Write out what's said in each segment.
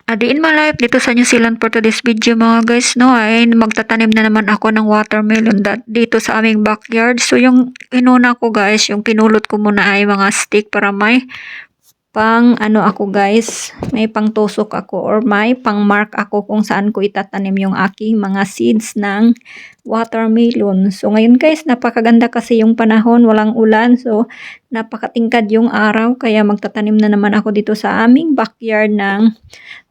Adi in my life, dito sa New Zealand for today's video mga guys, no, ay magtatanim na naman ako ng watermelon dito sa aming backyard. So yung inuna ko guys, yung pinulot ko muna ay mga stick para may pang ano ako guys, may pang tusok ako or may pang mark ako kung saan ko itatanim yung aking mga seeds ng watermelon. So ngayon guys, napakaganda kasi yung panahon, walang ulan. So napakatingkad yung araw kaya magtatanim na naman ako dito sa aming backyard ng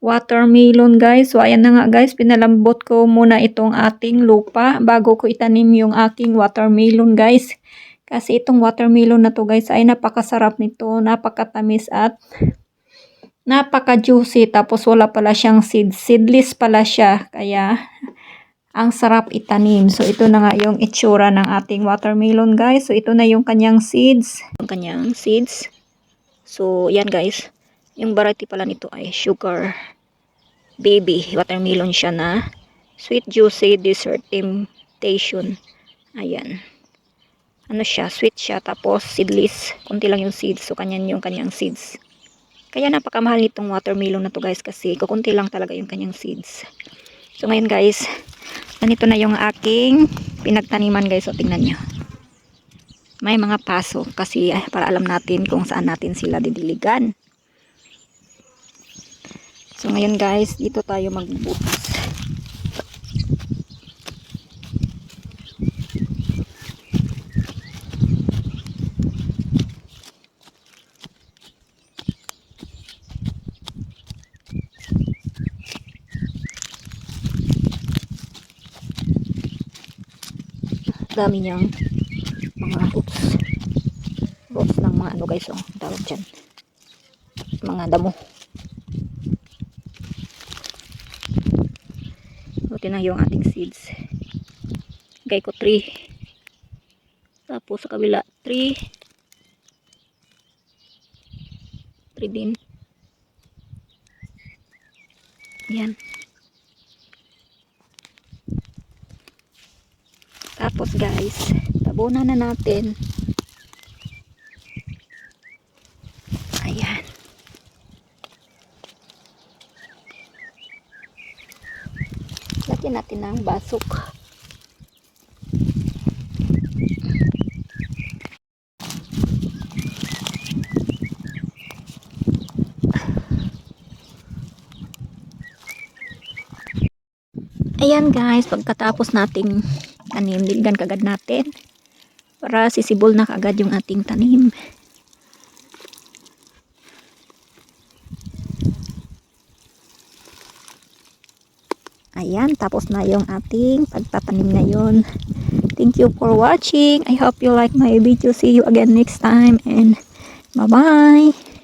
watermelon guys. So ayan na nga guys, pinalambot ko muna itong ating lupa bago ko itanim yung aking watermelon guys. Kasi itong watermelon na to guys ay napakasarap nito, napakatamis at napaka-juicy. Tapos wala pala siyang seedless pala siya. Kaya ang sarap itanim. So ito na nga yung itsura ng ating watermelon guys. So ito na yung kanyang seeds. So yan guys. Yung variety pala nito ay sugar baby. Watermelon siya na sweet juicy dessert temptation. Ayan. Ano siya, sweet siya, tapos seedless, konti lang yung seeds, so kanyan yung kanyang seeds. Kaya napakamahal nitong watermelon na to guys, kasi kukunti lang talaga yung kanyang seeds. So ngayon guys, ganito na yung aking pinagtaniman guys, so tingnan nyo. May mga paso, kasi para alam natin kung saan natin sila didiligan. So ngayon guys, dito tayo magbubutas. Dami niyang mga roots ng mga ano guys, oh, tawag dyan, mga damo. Buti na yung ating seeds. Gay ko 3, tapos sa kabila 3 din. Yan. Tapos guys, tabunan na natin. Ayan. Lagyan natin ng basok. Ayan guys, pagkatapos nating tanim, diligan kagad natin para sisibol na kagad yung ating tanim. Ayan, tapos na yung ating pagtatanim ngayon. Thank you for watching. I hope you like my video. See you again next time and bye bye.